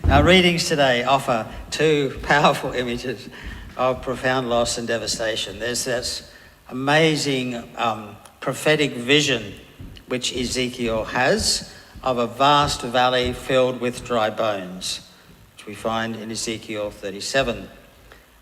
Our readings today offer two powerful images of profound loss and devastation. There's this amazing prophetic vision which Ezekiel has of a vast valley filled with dry bones, which we find in Ezekiel 37.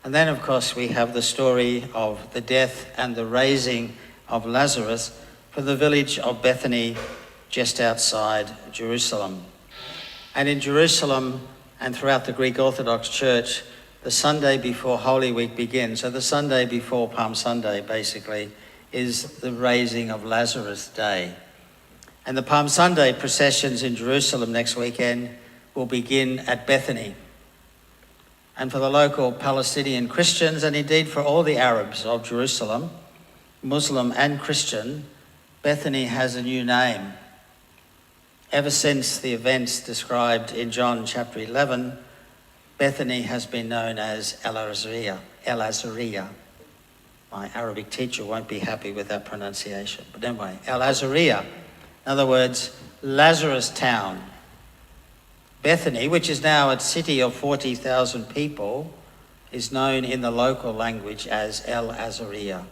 And then, of course, we have the story of the death and the raising of Lazarus from the village of Bethany, just outside Jerusalem. And in Jerusalem and throughout the Greek Orthodox Church, the Sunday before Holy Week begins, so the Sunday before Palm Sunday, basically, is the raising of Lazarus Day. And the Palm Sunday processions in Jerusalem next weekend will begin at Bethany. And for the local Palestinian Christians, and indeed for all the Arabs of Jerusalem, Muslim and Christian, Bethany has a new name. Ever since the events described in John chapter 11, Bethany has been known as El Azariah. My Arabic teacher won't be happy with that pronunciation. But anyway, El Azariah. In other words, Lazarus town. Bethany, which is now a city of 40,000 people, is known in the local language as El Azariah,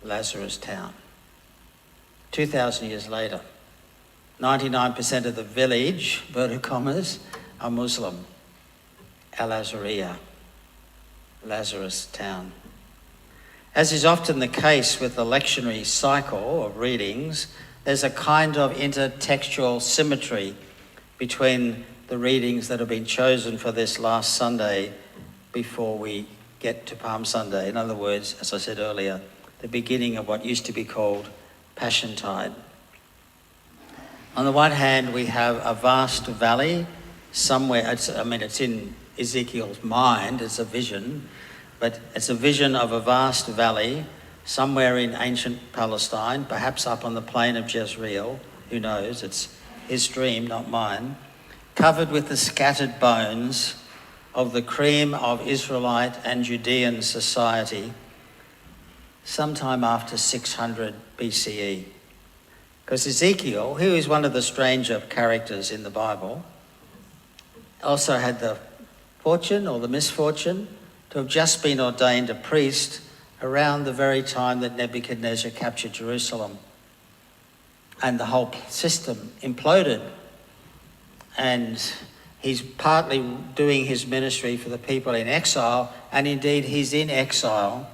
Lazarus town. 2,000 years later, 99% of the village, inverted commas, are Muslim. El Azariah, Lazarus town. As is often the case with the lectionary cycle of readings, there's a kind of intertextual symmetry between the readings that have been chosen for this last Sunday before we get to Palm Sunday. In other words, as I said earlier, the beginning of what used to be called Passiontide. On the one hand, we have a vast valley somewhere, it's in Ezekiel's mind, it's a vision, but it's a vision of a vast valley somewhere in ancient Palestine, perhaps up on the plain of Jezreel, who knows, it's his dream, not mine, covered with the scattered bones of the cream of Israelite and Judean society sometime after 600 BCE. Because Ezekiel, who is one of the stranger characters in the Bible, also had the fortune or the misfortune to have just been ordained a priest around the very time that Nebuchadnezzar captured Jerusalem. And the whole system imploded. And he's partly doing his ministry for the people in exile, and indeed he's in exile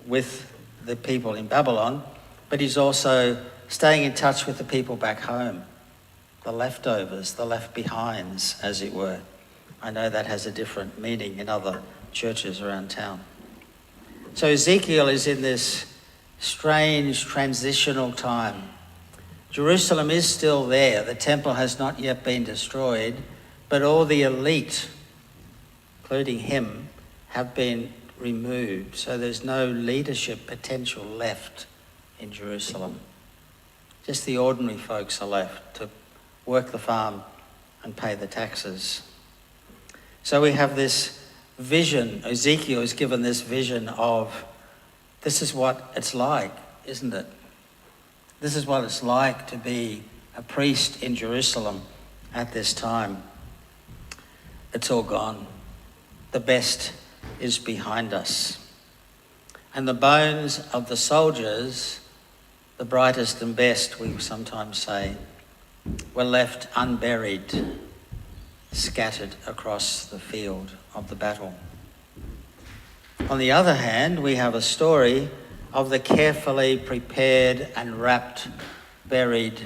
with the people in Babylon, but he's also staying in touch with the people back home, the leftovers, the left behinds, as it were. I know that has a different meaning in other churches around town. So Ezekiel is in this strange transitional time. Jerusalem is still there. The temple has not yet been destroyed, but all the elite, including him, have been removed. So there's no leadership potential left in Jerusalem. Just the ordinary folks are left to work the farm and pay the taxes. So we have this vision. Ezekiel is given this vision of, this is what it's like, isn't it? This is what it's like to be a priest in Jerusalem at this time. It's all gone. The best is behind us. And the bones of the soldiers, the brightest and best, we sometimes say, were left unburied, scattered across the field of the battle. On the other hand, we have a story of the carefully prepared and wrapped, buried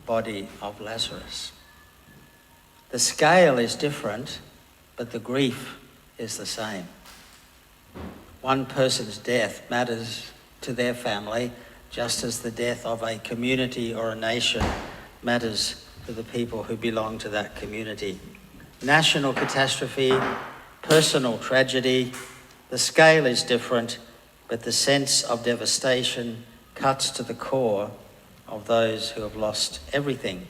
body of Lazarus. The scale is different, but the grief is the same. One person's death matters to their family, just as the death of a community or a nation matters to the people who belong to that community. National catastrophe, personal tragedy, the scale is different, but the sense of devastation cuts to the core of those who have lost everything,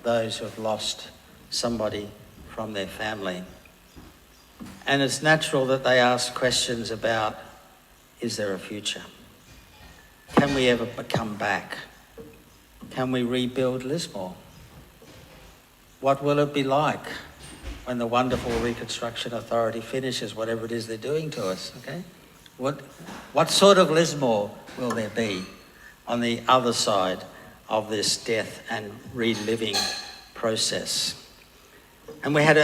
those who have lost somebody from their family. And it's natural that they ask questions about, is there a future? Can we ever come back? Can we rebuild Lismore? What will it be like? when the wonderful Reconstruction Authority finishes whatever it is they're doing to us, okay? What sort of Lismore will there be on the other side of this death and reliving process? And we had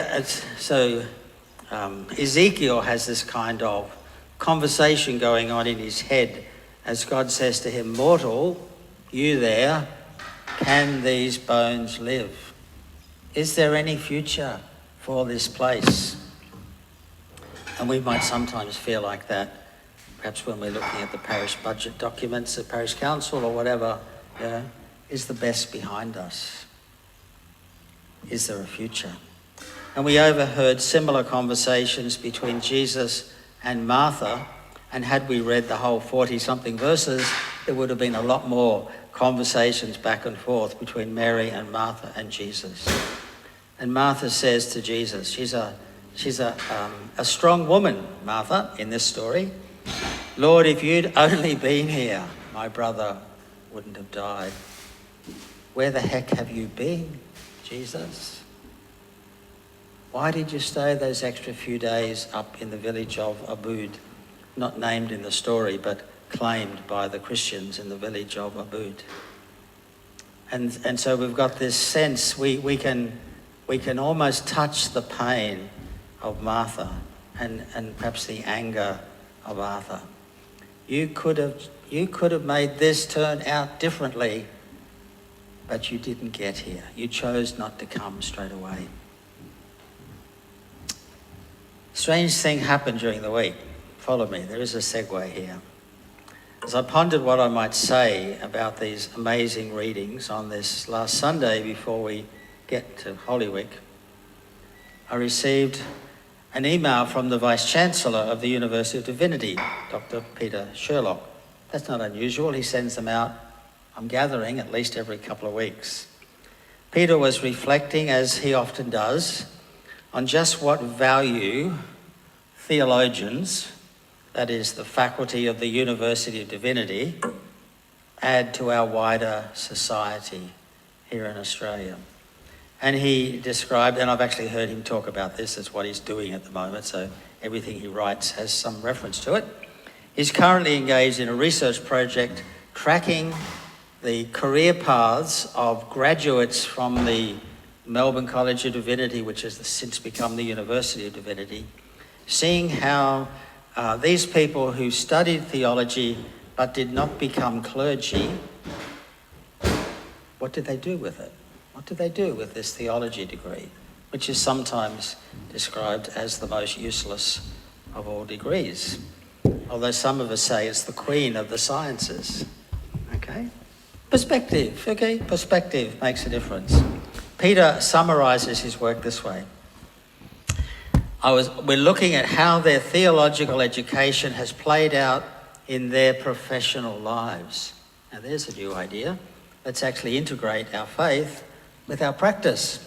Ezekiel has this kind of conversation going on in his head as God says to him, "Mortal, you there, can these bones live? Is there any future for this place?" And we might sometimes feel like that, perhaps when we're looking at the parish budget documents, the parish council or whatever, is the best behind us? Is there a future? And we overheard similar conversations between Jesus and Martha, and had we read the whole 40-something verses, there would have been a lot more conversations back and forth between Mary and Martha and Jesus. And Martha says to Jesus, she's a strong woman, Martha, in this story. "Lord, if you'd only been here, my brother wouldn't have died." Where the heck have you been, Jesus? Why did you stay those extra few days up in the village of Aboud? Not named in the story, but claimed by the Christians in the village of Aboud. And so we've got this sense, we can almost touch the pain of Martha and perhaps the anger of Martha. You could have made this turn out differently, but you didn't get here. You chose not to come straight away. Strange thing happened during the week. Follow me, there is a segue here. As I pondered what I might say about these amazing readings on this last Sunday before we get to Holy Week, I received an email from the Vice-Chancellor of the University of Divinity, Dr. Peter Sherlock. That's not unusual, he sends them out, I'm gathering, at least every couple of weeks. Peter was reflecting, as he often does, on just what value theologians, that is the faculty of the University of Divinity, add to our wider society here in Australia. And he described, and I've actually heard him talk about this, it's what he's doing at the moment, so everything he writes has some reference to it. He's currently engaged in a research project tracking the career paths of graduates from the Melbourne College of Divinity, which has since become the University of Divinity, seeing how these people who studied theology but did not become clergy, what did they do with it? What did they do with this theology degree, which is sometimes described as the most useless of all degrees? Although some of us say it's the queen of the sciences. Okay? Perspective, okay? Perspective makes a difference. Peter summarises his work this way. We're looking at how their theological education has played out in their professional lives. Now there's a new idea. Let's actually integrate our faith with our practice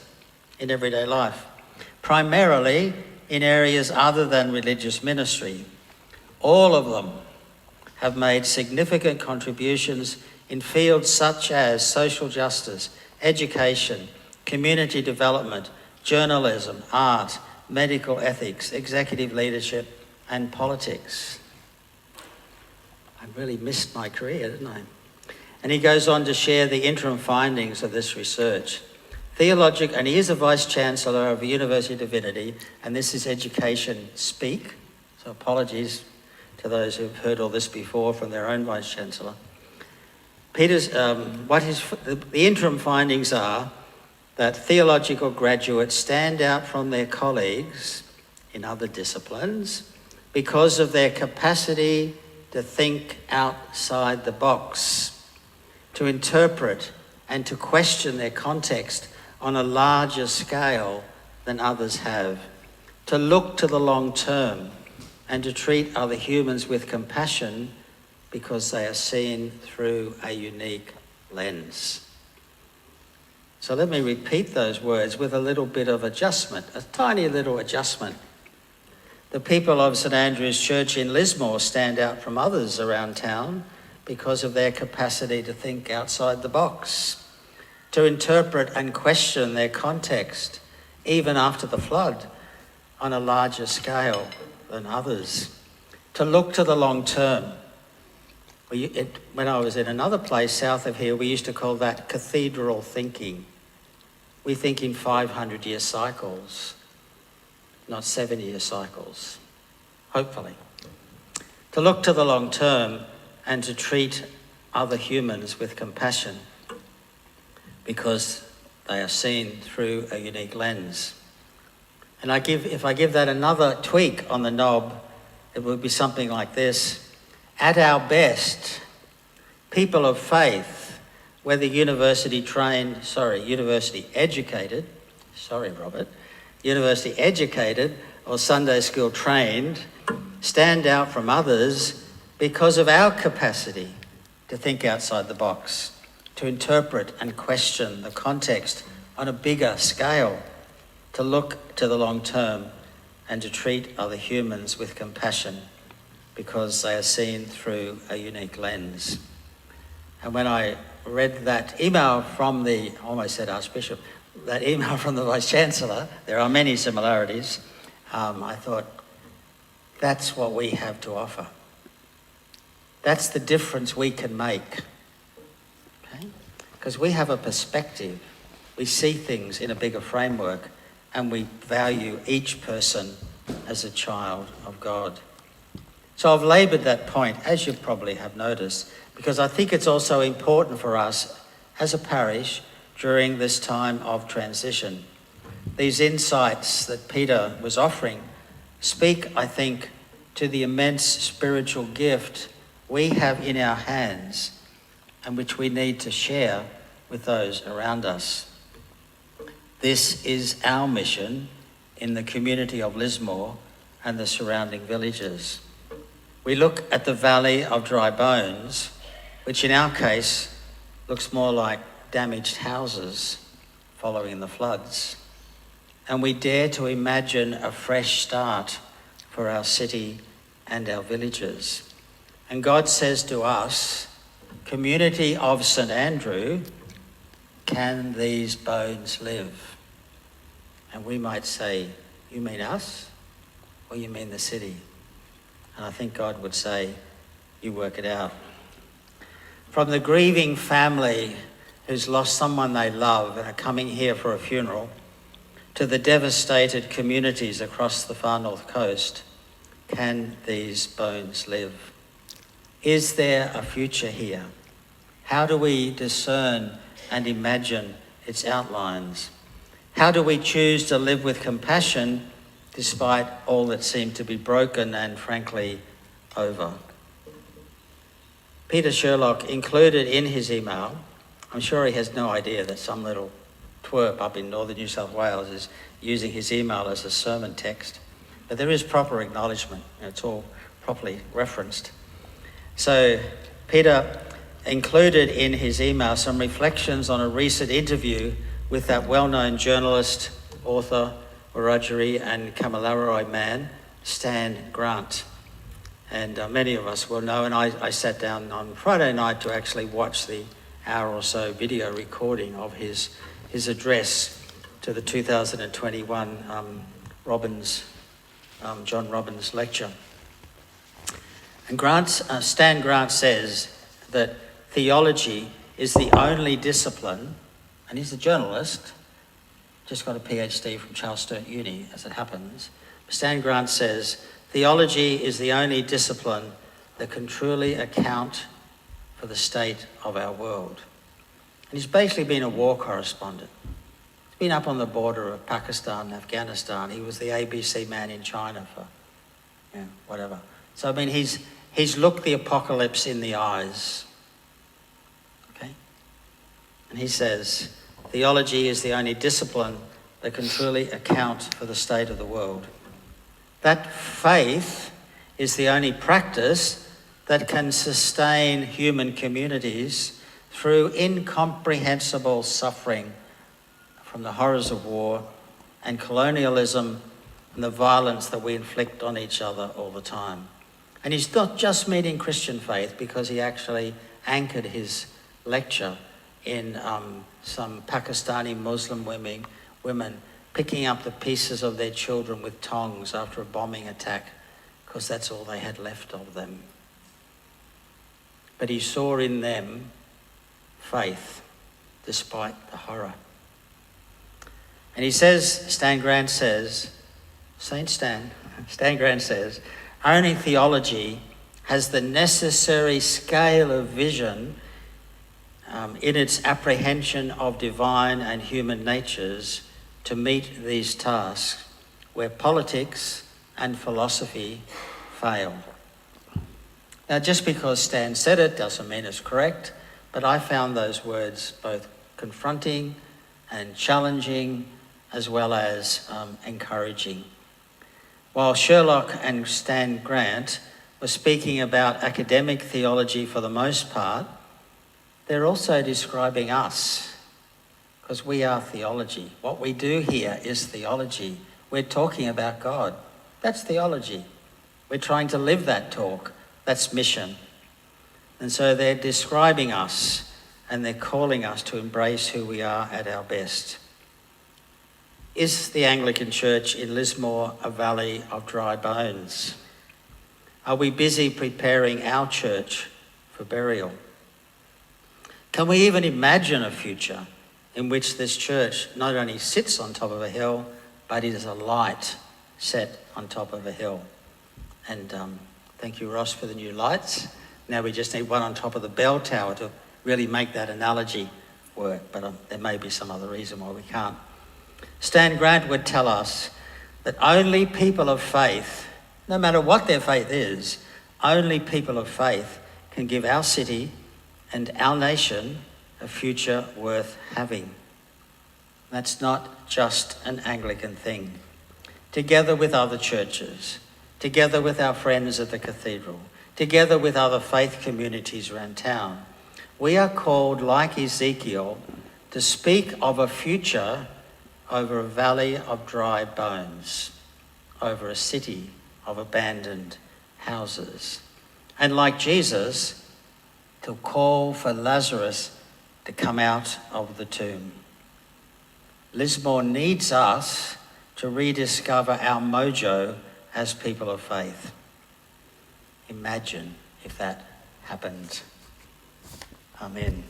in everyday life, primarily in areas other than religious ministry. All of them have made significant contributions in fields such as social justice, education, community development, journalism, art, medical ethics, executive leadership, and politics. I really missed my career, didn't I? And he goes on to share the interim findings of this research. And he is a Vice-Chancellor of the University of Divinity, and this is education speak, so apologies to those who've heard all this before from their own Vice-Chancellor. The interim findings are that theological graduates stand out from their colleagues in other disciplines because of their capacity to think outside the box, to interpret and to question their context on a larger scale than others have, to look to the long term and to treat other humans with compassion because they are seen through a unique lens. So let me repeat those words with a little bit of adjustment, a tiny little adjustment. The people of St Andrew's Church in Lismore stand out from others around town because of their capacity to think outside the box, to interpret and question their context, even after the flood, on a larger scale than others. To look to the long term. When I was in another place south of here, we used to call that cathedral thinking. We think in 500-year cycles, not 7-year cycles, hopefully. To look to the long term and to treat other humans with compassion because they are seen through a unique lens. And if I give that another tweak on the knob, it would be something like this. At our best, people of faith, whether university educated or Sunday school trained, stand out from others because of our capacity to think outside the box, to interpret and question the context on a bigger scale, to look to the long term and to treat other humans with compassion because they are seen through a unique lens. And when I read that email from I almost said Archbishop, that email from the Vice-Chancellor, there are many similarities, I thought, that's what we have to offer. That's the difference we can make. Okay? Because we have a perspective. We see things in a bigger framework and we value each person as a child of God. So I've laboured that point, as you probably have noticed, because I think it's also important for us as a parish during this time of transition. These insights that Peter was offering speak, I think, to the immense spiritual gift we have in our hands and which we need to share with those around us. This is our mission in the community of Lismore and the surrounding villages. We look at the valley of dry bones, which in our case looks more like damaged houses following the floods. And we dare to imagine a fresh start for our city and our villages. And God says to us, community of St. Andrew, can these bones live? And we might say, you mean us or you mean the city? And I think God would say, you work it out. From the grieving family who's lost someone they love and are coming here for a funeral, to the devastated communities across the far north coast, can these bones live? Is there a future here? How do we discern and imagine its outlines? How do we choose to live with compassion despite all that seemed to be broken and frankly over? Peter Sherlock included in his email, I'm sure he has no idea that some little twerp up in northern New South Wales is using his email as a sermon text, but there is proper acknowledgement, it's all properly referenced. So Peter included in his email some reflections on a recent interview with that well-known journalist, author, Wiradjuri and Kamilaroi man, Stan Grant. And many of us will know, and I sat down on Friday night to actually watch the hour or so video recording of his address to the 2021 John Robbins lecture. And Stan Grant says that theology is the only discipline, and he's a journalist, just got a PhD from Charles Sturt Uni, as it happens. Stan Grant says, theology is the only discipline that can truly account for the state of our world. And he's basically been a war correspondent. He's been up on the border of Pakistan and Afghanistan. He was the ABC man in China for, whatever. So, I mean, he's looked the apocalypse in the eyes. Okay? And he says, theology is the only discipline that can truly account for the state of the world. That faith is the only practice that can sustain human communities through incomprehensible suffering from the horrors of war and colonialism and the violence that we inflict on each other all the time. And he's not just meaning Christian faith, because he actually anchored his lecture in some Pakistani Muslim women picking up the pieces of their children with tongs after a bombing attack, because that's all they had left of them. But he saw in them faith, despite the horror. And he says, Stan Grant says, Stan Grant says, only theology has the necessary scale of vision in its apprehension of divine and human natures to meet these tasks where politics and philosophy fail. Now, just because Stan said it doesn't mean it's correct, but I found those words both confronting and challenging as well as encouraging. While Sherlock and Stan Grant were speaking about academic theology for the most part, they're also describing us, because we are theology. What we do here is theology. We're talking about God. That's theology. We're trying to live that talk. That's mission. And so they're describing us and they're calling us to embrace who we are at our best. Is the Anglican Church in Lismore a valley of dry bones? Are we busy preparing our church for burial? Can we even imagine a future in which this church not only sits on top of a hill, but it is a light set on top of a hill? And thank you, Ross, for the new lights. Now we just need one on top of the bell tower to really make that analogy work, but there may be some other reason why we can't. Stan Grant would tell us that only people of faith, no matter what their faith is, only people of faith can give our city and our nation a future worth having. That's not just an Anglican thing. Together with other churches, together with our friends at the cathedral, together with other faith communities around town, we are called, like Ezekiel, to speak of a future over a valley of dry bones, over a city of abandoned houses. And like Jesus, to call for Lazarus to come out of the tomb. Lismore needs us to rediscover our mojo as people of faith. Imagine if that happened. Amen.